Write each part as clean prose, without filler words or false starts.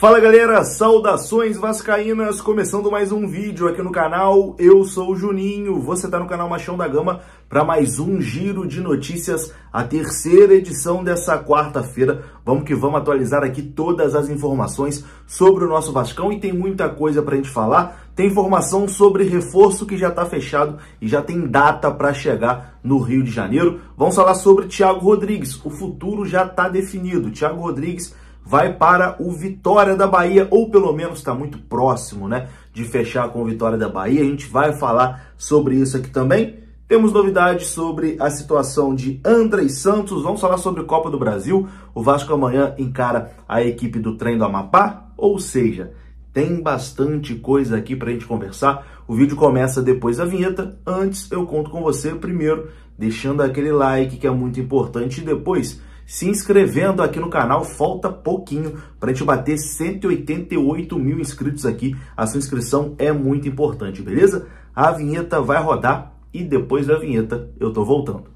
Fala galera, saudações vascaínas, começando mais um vídeo aqui no canal. Eu sou o Juninho, você tá no canal Machão da Gama para mais um giro de notícias, a terceira edição dessa quarta-feira. Vamos que vamos atualizar aqui todas as informações sobre o nosso Vascão e tem muita coisa pra gente falar. Tem informação sobre reforço que já tá fechado e já tem data para chegar no Rio de Janeiro. Vamos falar sobre Thiago Rodrigues, o futuro já tá definido. Thiago Rodrigues vai para o Vitória da Bahia, ou pelo menos está muito próximo, né, de fechar com o Vitória da Bahia. A gente vai falar sobre isso aqui também. Temos novidades sobre a situação de Andrei Santos, vamos falar sobre Copa do Brasil. O Vasco amanhã encara a equipe do Trem do Amapá, ou seja, tem bastante coisa aqui para a gente conversar. O vídeo começa depois da vinheta. Antes eu conto com você primeiro, deixando aquele like que é muito importante e depois se inscrevendo aqui no canal. Falta pouquinho para a gente bater 188 mil inscritos aqui. A sua inscrição é muito importante, beleza? A vinheta vai rodar e depois da vinheta eu tô voltando.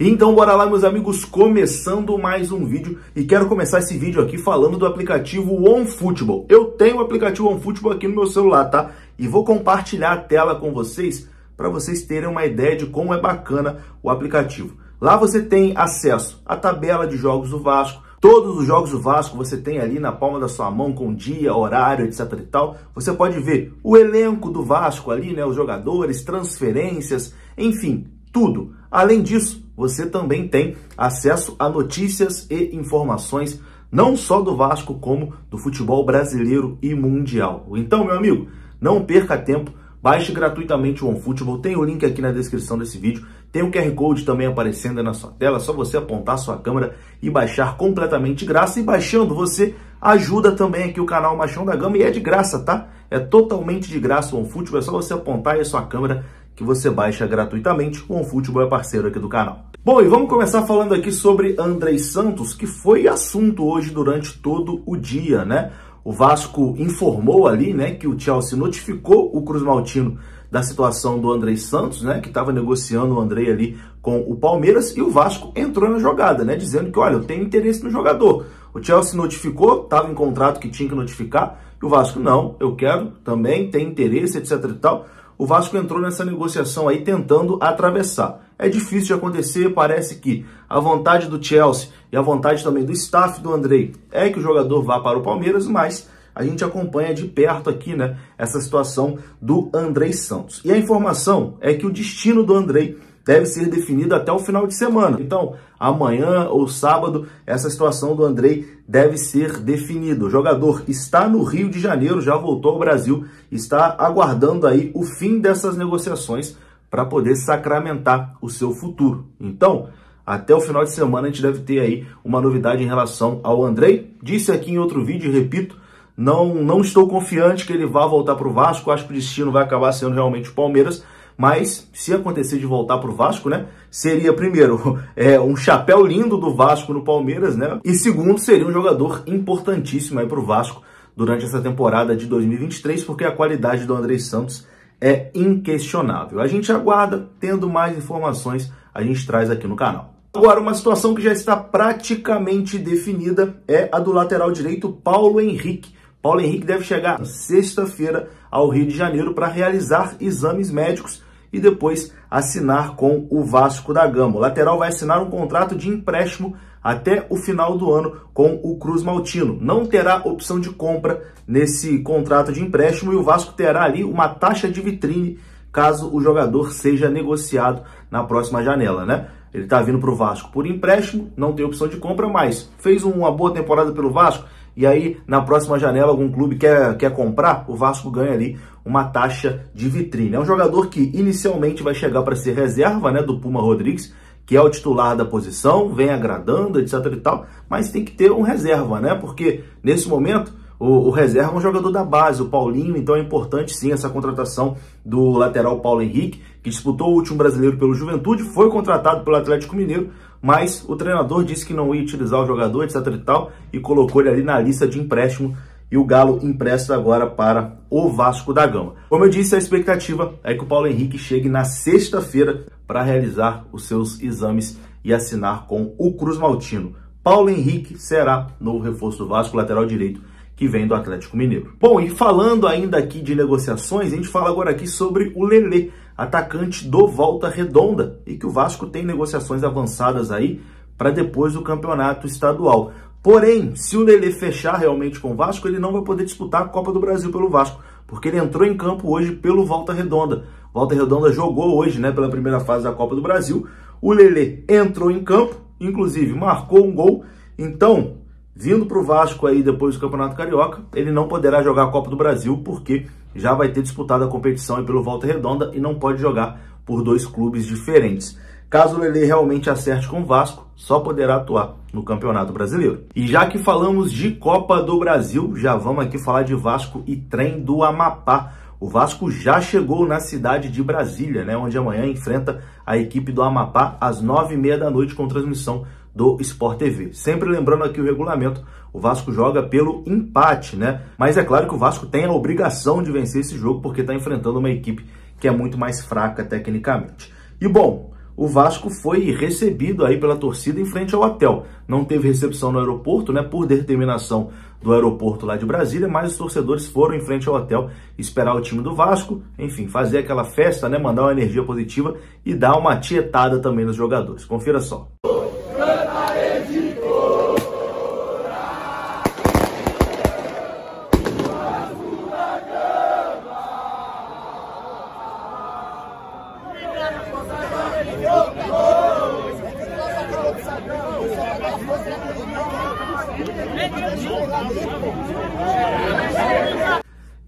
Então bora lá, meus amigos, começando mais um vídeo e quero começar esse vídeo aqui falando do aplicativo OneFootball. Eu tenho o aplicativo OneFootball aqui no meu celular, tá? E vou compartilhar a tela com vocês para vocês terem uma ideia de como é bacana o aplicativo. Lá você tem acesso à tabela de jogos do Vasco. Todos os jogos do Vasco você tem ali na palma da sua mão, com dia, horário, etc e tal. Você pode ver o elenco do Vasco ali, né? Os jogadores, transferências, enfim, tudo. Além disso, você também tem acesso a notícias e informações, não só do Vasco, como do futebol brasileiro e mundial. Então, meu amigo, não perca tempo, baixe gratuitamente o OneFootball, tem o link aqui na descrição desse vídeo, tem o QR Code também aparecendo aí na sua tela, é só você apontar a sua câmera e baixar completamente de graça. E baixando, você ajuda também aqui o canal Machão da Gama e é de graça, tá? É totalmente de graça o OneFootball, é só você apontar aí a sua câmera que você baixa gratuitamente. O OneFootball é parceiro aqui do canal. Bom, e vamos começar falando aqui sobre Andrei Santos, que foi assunto hoje durante todo o dia, né? O Vasco informou ali, né, que o Chelsea notificou o Cruz Maltino da situação do Andrei Santos, né, que estava negociando o Andrei ali com o Palmeiras, e o Vasco entrou na jogada, né, dizendo que, olha, eu tenho interesse no jogador. O Chelsea notificou, estava em contrato que tinha que notificar, e o Vasco, não, eu quero também, tem interesse, etc e tal. O Vasco entrou nessa negociação aí tentando atravessar. É difícil de acontecer, parece que a vontade do Chelsea e a vontade também do staff do Andrei é que o jogador vá para o Palmeiras, mas a gente acompanha de perto aqui, né, essa situação do Andrei Santos. E a informação é que o destino do Andrei deve ser definido até o final de semana. Então, amanhã ou sábado, essa situação do Andrei deve ser definida. O jogador está no Rio de Janeiro, já voltou ao Brasil, está aguardando aí o fim dessas negociações para poder sacramentar o seu futuro. Então, até o final de semana a gente deve ter aí uma novidade em relação ao Andrei. Disse aqui em outro vídeo, e repito, não estou confiante que ele vá voltar para o Vasco. Acho que o destino vai acabar sendo realmente o Palmeiras. Mas, se acontecer de voltar para o Vasco, né, seria, primeiro, um chapéu lindo do Vasco no Palmeiras, né? E segundo, seria um jogador importantíssimo aí para o Vasco durante essa temporada de 2023, porque a qualidade do Andrei Santos é inquestionável. A gente aguarda, tendo mais informações, a gente traz aqui no canal. Agora, uma situação que já está praticamente definida é a do lateral direito Paulo Henrique. Paulo Henrique deve chegar sexta-feira ao Rio de Janeiro para realizar exames médicos e depois assinar com o Vasco da Gama. O lateral vai assinar um contrato de empréstimo até o final do ano com o Cruz Maltino. Não terá opção de compra nesse contrato de empréstimo e o Vasco terá ali uma taxa de vitrine caso o jogador seja negociado na próxima janela, né? Ele está vindo para o Vasco por empréstimo, não tem opção de compra, mas fez uma boa temporada pelo Vasco, e aí na próxima janela algum clube quer comprar, o Vasco ganha ali uma taxa de vitrine. É um jogador que inicialmente vai chegar para ser reserva, né, do Puma Rodrigues, que é o titular da posição, vem agradando, etc e tal, mas tem que ter um reserva, né, porque nesse momento o reserva é um jogador da base, o Paulinho, então é importante sim essa contratação do lateral Paulo Henrique, que disputou o último brasileiro pelo Juventude, foi contratado pelo Atlético Mineiro, mas o treinador disse que não ia utilizar o jogador, etc e tal, e colocou ele ali na lista de empréstimo, e o Galo empresta agora para o Vasco da Gama. Como eu disse, a expectativa é que o Paulo Henrique chegue na sexta-feira para realizar os seus exames e assinar com o Cruzmaltino. Paulo Henrique será novo reforço do Vasco, lateral direito, que vem do Atlético Mineiro. Bom, e falando ainda aqui de negociações, a gente fala agora aqui sobre o Lelê, atacante do Volta Redonda, e que o Vasco tem negociações avançadas aí para depois do campeonato estadual. Porém, se o Lelê fechar realmente com o Vasco, ele não vai poder disputar a Copa do Brasil pelo Vasco, porque ele entrou em campo hoje pelo Volta Redonda. Volta Redonda jogou hoje, né, pela primeira fase da Copa do Brasil. O Lelê entrou em campo, inclusive marcou um gol. Então, vindo para o Vasco aí depois do Campeonato Carioca, ele não poderá jogar a Copa do Brasil, porque já vai ter disputado a competição aí pelo Volta Redonda e não pode jogar por 2 clubes diferentes. Caso o Lelê realmente acerte com o Vasco, só poderá atuar no Campeonato Brasileiro. E já que falamos de Copa do Brasil, já vamos aqui falar de Vasco e Trem do Amapá. O Vasco já chegou na cidade de Brasília, né, onde amanhã enfrenta a equipe do Amapá às 9h30 da noite com transmissão do Sport TV. Sempre lembrando aqui o regulamento, o Vasco joga pelo empate, né? Mas é claro que o Vasco tem a obrigação de vencer esse jogo porque está enfrentando uma equipe que é muito mais fraca tecnicamente. E bom, o Vasco foi recebido aí pela torcida em frente ao hotel. Não teve recepção no aeroporto, né, por determinação do aeroporto lá de Brasília, mas os torcedores foram em frente ao hotel esperar o time do Vasco, enfim, fazer aquela festa, né, mandar uma energia positiva e dar uma tietada também nos jogadores. Confira só.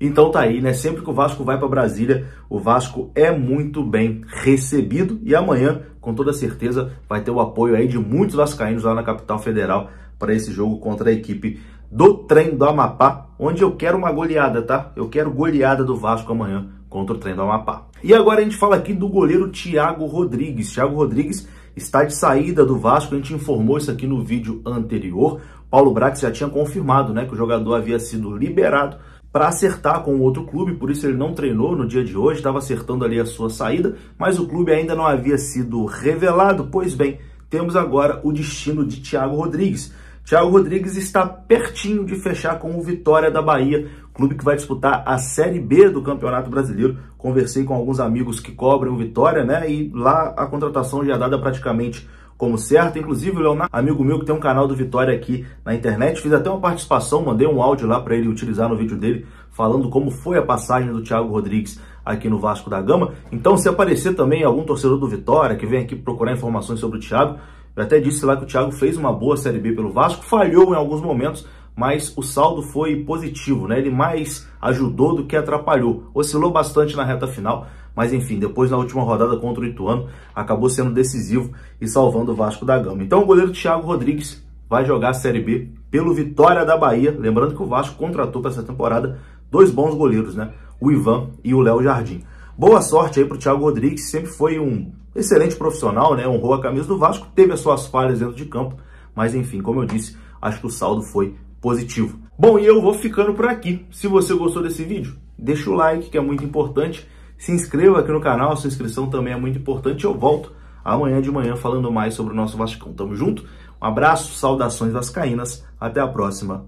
Então tá aí, né? Sempre que o Vasco vai para Brasília, o Vasco é muito bem recebido e amanhã, com toda certeza, vai ter o apoio aí de muitos vascaínos lá na capital federal para esse jogo contra a equipe do Trem do Amapá, onde eu quero uma goleada, tá? Eu quero goleada do Vasco amanhã contra o Trem do Amapá. E agora a gente fala aqui do goleiro Thiago Rodrigues. Thiago Rodrigues está de saída do Vasco, a gente informou isso aqui no vídeo anterior. Paulo Brax já tinha confirmado, né, que o jogador havia sido liberado para acertar com o outro clube, por isso ele não treinou no dia de hoje, estava acertando ali a sua saída, mas o clube ainda não havia sido revelado. Pois bem, temos agora o destino de Thiago Rodrigues. Thiago Rodrigues está pertinho de fechar com o Vitória da Bahia, clube que vai disputar a Série B do Campeonato Brasileiro. Conversei com alguns amigos que cobrem o Vitória, né, e lá a contratação já é dada praticamente como certo. Inclusive o Leonardo, amigo meu que tem um canal do Vitória aqui na internet, fiz até uma participação, mandei um áudio lá para ele utilizar no vídeo dele, falando como foi a passagem do Thiago Rodrigues aqui no Vasco da Gama. Então, se aparecer também algum torcedor do Vitória que vem aqui procurar informações sobre o Thiago, eu até disse lá que o Thiago fez uma boa Série B pelo Vasco, falhou em alguns momentos, mas o saldo foi positivo, né? Ele mais ajudou do que atrapalhou. Oscilou bastante na reta final, mas enfim, depois na última rodada contra o Ituano, acabou sendo decisivo e salvando o Vasco da Gama. Então o goleiro Thiago Rodrigues vai jogar a Série B pelo Vitória da Bahia. Lembrando que o Vasco contratou para essa temporada 2 bons goleiros, né? O Ivan e o Léo Jardim. Boa sorte aí para o Thiago Rodrigues, sempre foi um excelente profissional, né? Honrou a camisa do Vasco, teve as suas falhas dentro de campo, mas enfim, como eu disse, acho que o saldo foi positivo. Bom, e eu vou ficando por aqui. Se você gostou desse vídeo, deixa o like, que é muito importante. Se inscreva aqui no canal, a sua inscrição também é muito importante. Eu volto amanhã de manhã falando mais sobre o nosso Vascão. Tamo junto, um abraço, saudações vascaínas, até a próxima.